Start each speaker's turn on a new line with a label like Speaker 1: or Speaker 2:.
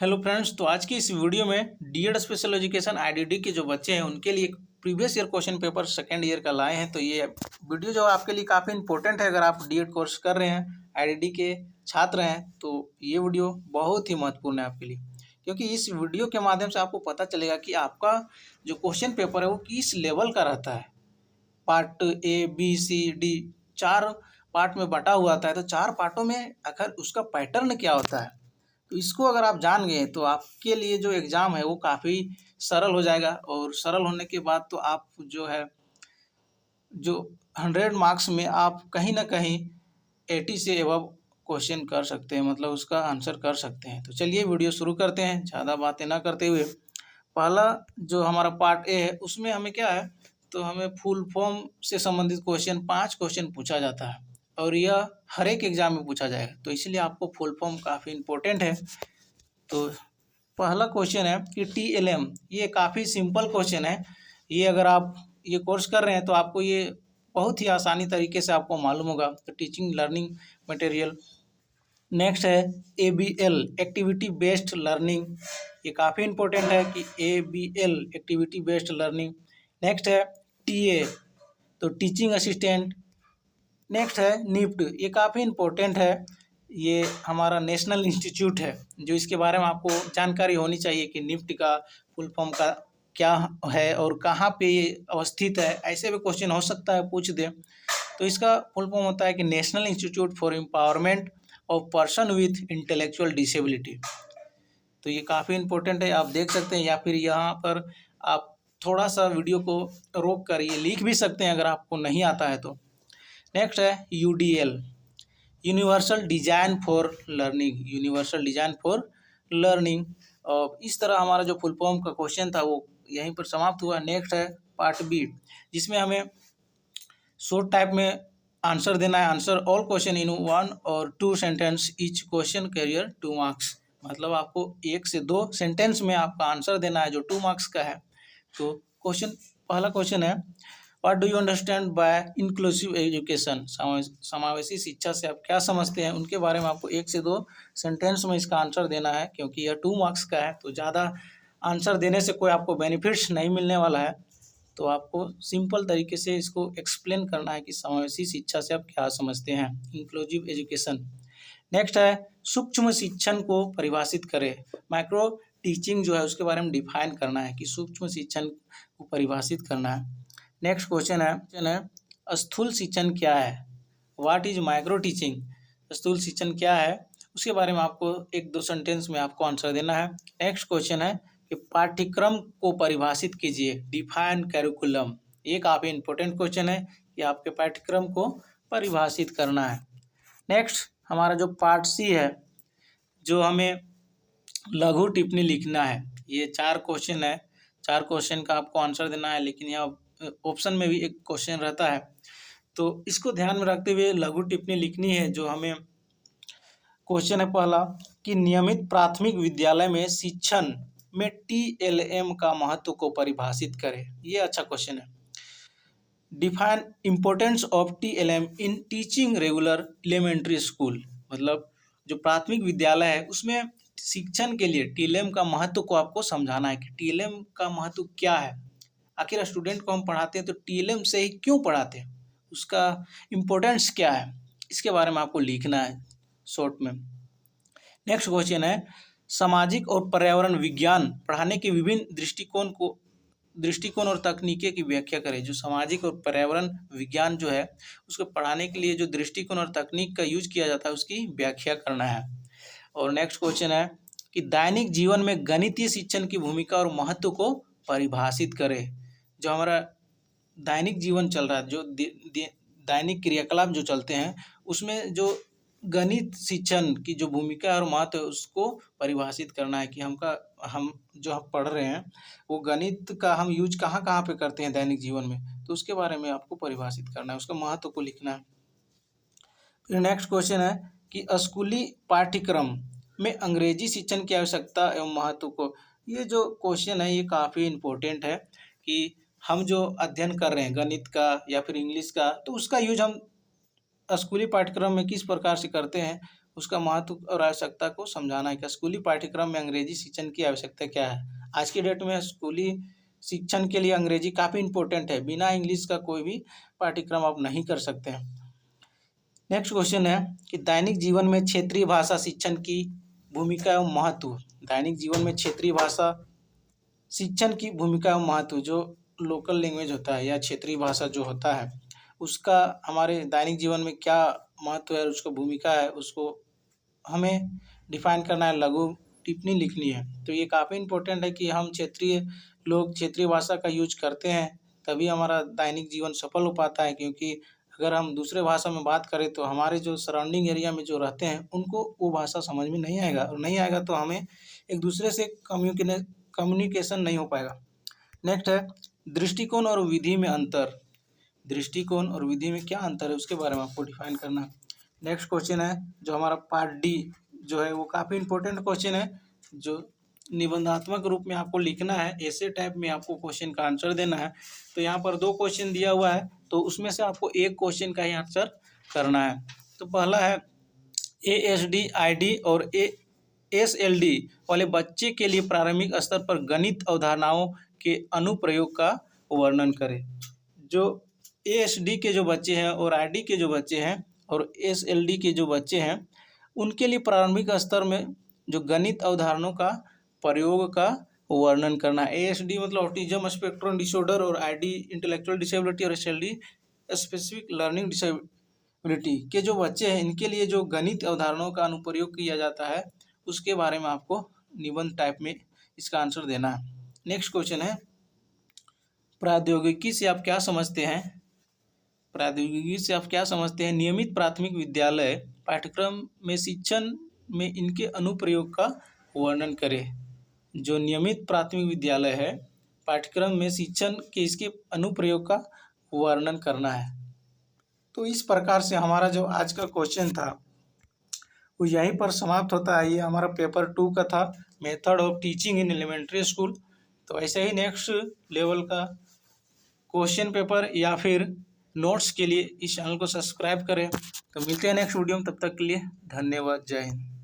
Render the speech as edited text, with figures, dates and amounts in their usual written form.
Speaker 1: Hello friends, तो आज की इस वीडियो में डीएड स्पेशल एजुकेशन आईडीडी के जो बच्चे हैं उनके लिए previous year question paper second year का लाए हैं। तो ये वीडियो जो आपके लिए काफ़ी इंपॉर्टेंट है। अगर आप डीएड कोर्स कर रहे हैं, आईडीडी के छात्र हैं, तो ये वीडियो बहुत ही महत्वपूर्ण है आपके लिए, क्योंकि इस वीडियो के माध्यम से आपको पता चलेगा कि आपका जो क्वेश्चन पेपर है वो किस लेवल का रहता है। Part A B C D 4 part में बटा हुआ आता है, तो 4 पार्टों में आखिर उसका पैटर्न क्या होता है। तो इसको अगर आप जान गए तो आपके लिए जो एग्ज़ाम है वो काफ़ी सरल हो जाएगा, और सरल होने के बाद तो आप जो है जो 100 मार्क्स में आप कहीं ना कहीं 80 से एबव क्वेश्चन कर सकते हैं, मतलब उसका आंसर कर सकते हैं। तो चलिए वीडियो शुरू करते हैं ज़्यादा बातें ना करते हुए। पहला जो हमारा पार्ट ए है उसमें हमें क्या है, तो हमें फुल फॉर्म से संबंधित क्वेश्चन 5 क्वेश्चन पूछा जाता है, और यह हर एक एग्ज़ाम में पूछा जाएगा, तो इसलिए आपको फुल फॉर्म काफ़ी इम्पोर्टेंट है। तो पहला क्वेश्चन है कि टीएलएम, ये काफ़ी सिंपल क्वेश्चन है। ये अगर आप ये कोर्स कर रहे हैं तो आपको ये बहुत ही आसानी तरीके से आपको मालूम होगा। तो टीचिंग लर्निंग मटेरियल। नेक्स्ट है एबीएल, एक्टिविटी बेस्ड लर्निंग। ये काफ़ी इम्पोर्टेंट है कि ABL activity based learning. Next है टीए, तो टीचिंग असिस्टेंट। नेक्स्ट है निफ्ट, ये काफ़ी इम्पोर्टेंट है। ये हमारा नेशनल इंस्टीट्यूट है, जो इसके बारे में आपको जानकारी होनी चाहिए कि निफ्ट का फुल फॉर्म का क्या है और कहाँ पे ये अवस्थित है। ऐसे भी क्वेश्चन हो सकता है, पूछ दे। तो इसका फुल फॉर्म होता है कि national institute for empowerment of person with intellectual disability. तो ये काफ़ी इम्पोर्टेंट है, आप देख सकते हैं, या फिर यहाँ पर आप थोड़ा सा वीडियो को रोक कर ये लिख भी सकते हैं अगर आपको नहीं आता है तो। नेक्स्ट है UDL, universal design for learning, universal design for learning. और इस तरह हमारा जो फुल फॉर्म का क्वेश्चन था वो यहीं पर समाप्त हुआ। नेक्स्ट है पार्ट बी, जिसमें हमें शॉर्ट टाइप में आंसर देना है। आंसर ऑल क्वेश्चन इन 1 और 2 sentence, each question carrier 2 marks. मतलब आपको 1 से 2 सेंटेंस में आपका आंसर देना है जो 2 मार्क्स का है। तो पहला क्वेश्चन है, what do you understand by inclusive education, समावेशी शिक्षा से आप क्या समझते हैं, उनके बारे में आपको 1 से 2 सेंटेंस में इसका आंसर देना है। क्योंकि यह 2 मार्क्स का है तो ज़्यादा आंसर देने से कोई आपको बेनिफिट्स नहीं मिलने वाला है। तो आपको सिंपल तरीके से इसको एक्सप्लेन करना है कि समावेशी शिक्षा से आप क्या समझते हैं, इंक्लूसिव एजुकेशन। नेक्स्ट है सूक्ष्म शिक्षण को परिभाषित करें, माइक्रो टीचिंग जो है उसके बारे में डिफाइन करना है कि सूक्ष्म शिक्षण को परिभाषित करना है। नेक्स्ट क्वेश्चन है स्थूल शिक्षण क्या है, व्हाट इज माइक्रो टीचिंग, स्थूल शिक्षण क्या है, उसके बारे में आपको 1-2 सेंटेंस में आपको आंसर देना है। नेक्स्ट क्वेश्चन है कि पाठ्यक्रम को परिभाषित कीजिए, डिफाइन कैरिकुलम। ये काफ़ी इंपॉर्टेंट क्वेश्चन है कि आपके पाठ्यक्रम को परिभाषित करना है। नेक्स्ट हमारा जो पार्ट सी है, जो हमें लघु टिप्पणी लिखना है। ये 4 क्वेश्चन है, 4 क्वेश्चन का आपको आंसर देना है, लेकिन यह ऑप्शन में भी एक क्वेश्चन रहता है, तो इसको ध्यान में रखते हुए लघु टिप्पणी लिखनी है। जो हमें क्वेश्चन है पहला कि नियमित प्राथमिक विद्यालय में शिक्षण में टीएलएम का महत्व को परिभाषित करें। ये अच्छा क्वेश्चन है। Define importance of TLM in teaching regular elementary school, मतलब जो प्राथमिक विद्यालय है उसमें शिक्षण के लिए टीएलएम का महत्व को आपको समझाना है कि टीएलएम का महत्व क्या है। आखिर स्टूडेंट को हम पढ़ाते हैं तो टीएलएम से ही क्यों पढ़ाते हैं, उसका इम्पोर्टेंस क्या है, इसके बारे में आपको लिखना है शॉर्ट में। नेक्स्ट क्वेश्चन है सामाजिक और पर्यावरण विज्ञान पढ़ाने के विभिन्न दृष्टिकोण और तकनीकें की व्याख्या करें। जो सामाजिक और पर्यावरण विज्ञान जो है उसको पढ़ाने के लिए जो दृष्टिकोण और तकनीक का यूज किया जाता है उसकी व्याख्या करना है। और नेक्स्ट क्वेश्चन है कि दैनिक जीवन में गणितीय शिक्षण की भूमिका और महत्व को परिभाषित करें। जो हमारा दैनिक जीवन चल रहा है, जो दैनिक क्रियाकलाप जो चलते हैं उसमें जो गणित शिक्षण की जो भूमिका और महत्व है उसको परिभाषित करना है कि हम जो पढ़ रहे हैं वो गणित का हम यूज कहाँ कहाँ पे करते हैं दैनिक जीवन में, तो उसके बारे में आपको परिभाषित करना है, उसका महत्व को लिखना है। फिर नेक्स्ट क्वेश्चन है कि स्कूली पाठ्यक्रम में अंग्रेजी शिक्षण की आवश्यकता एवं महत्व को। ये जो क्वेश्चन है ये काफ़ी इम्पोर्टेंट है कि हम जो अध्ययन कर रहे हैं गणित का या फिर इंग्लिश का, तो उसका यूज हम स्कूली पाठ्यक्रम में किस प्रकार से करते हैं उसका महत्व और आवश्यकता को समझाना है। क्या स्कूली पाठ्यक्रम में अंग्रेजी शिक्षण की आवश्यकता क्या है? आज की डेट में स्कूली शिक्षण के लिए अंग्रेजी काफ़ी इंपॉर्टेंट है। बिना इंग्लिश का कोई भी पाठ्यक्रम आप नहीं कर सकते हैं। नेक्स्ट क्वेश्चन है कि दैनिक जीवन में क्षेत्रीय भाषा शिक्षण की भूमिका एवं महत्व। दैनिक जीवन में क्षेत्रीय भाषा शिक्षण की भूमिका एवं महत्व, जो लोकल लैंग्वेज होता है या क्षेत्रीय भाषा जो होता है उसका हमारे दैनिक जीवन में क्या महत्व है, उसका भूमिका है, उसको हमें डिफाइन करना है, लघु टिप्पणी लिखनी है। तो ये काफ़ी इम्पोर्टेंट है कि हम क्षेत्रीय लोग क्षेत्रीय भाषा का यूज करते हैं, तभी हमारा दैनिक जीवन सफल हो पाता है। क्योंकि अगर हम दूसरे भाषा में बात करें तो हमारे जो सराउंडिंग एरिया में जो रहते हैं उनको वो भाषा समझ में नहीं आएगा, और नहीं आएगा तो हमें एक दूसरे से कम्युनिकेशन नहीं हो पाएगा। नेक्स्ट है दृष्टिकोण और विधि में अंतर। दृष्टिकोण और विधि में क्या अंतर है उसके बारे में आपको डिफाइन करना है। नेक्स्ट क्वेश्चन है जो हमारा पार्ट डी जो है वो काफ़ी इंपॉर्टेंट क्वेश्चन है, जो निबंधात्मक रूप में आपको लिखना है, ऐसे टाइप में आपको क्वेश्चन का आंसर देना है। तो यहाँ पर 2 क्वेश्चन दिया हुआ है, तो उसमें से आपको एक क्वेश्चन का ही आंसर करना है। तो पहला है ASD, ID और ASLD वाले बच्चे के लिए प्रारंभिक स्तर पर गणित अवधारणाओं के अनुप्रयोग का वर्णन करें। जो ASD के जो बच्चे हैं और ID के जो बच्चे हैं और ASLD के जो बच्चे हैं उनके लिए प्रारंभिक स्तर में जो गणित अवधारणाओं का प्रयोग का वर्णन करना है। ASD मतलब ऑटिज्म स्पेक्ट्रम डिसऑर्डर और ID इंटेलेक्चुअल डिसेबिलिटी और SLD स्पेसिफिक लर्निंग डिसेबिलिटी के जो बच्चे हैं इनके लिए जो गणित अवधारणाओं का अनुप्रयोग किया जाता है उसके बारे में आपको निबंध टाइप में इसका आंसर देना है। नेक्स्ट क्वेश्चन है प्रौद्योगिकी से आप क्या समझते हैं? प्रौद्योगिकी से आप क्या समझते हैं? नियमित प्राथमिक विद्यालय पाठ्यक्रम में शिक्षण में इनके अनुप्रयोग का वर्णन करें। जो नियमित प्राथमिक विद्यालय है पाठ्यक्रम में शिक्षण के इसके अनुप्रयोग का वर्णन करना है। तो इस प्रकार से हमारा जो आज का क्वेश्चन था वो यहीं पर समाप्त होता है। ये हमारा पेपर 2 का था, method of teaching in elementary school. तो ऐसे ही नेक्स्ट लेवल का क्वेश्चन पेपर या फिर नोट्स के लिए इस चैनल को सब्सक्राइब करें। तो मिलते हैं नेक्स्ट वीडियो में, तब तक के लिए धन्यवाद, जय हिंद।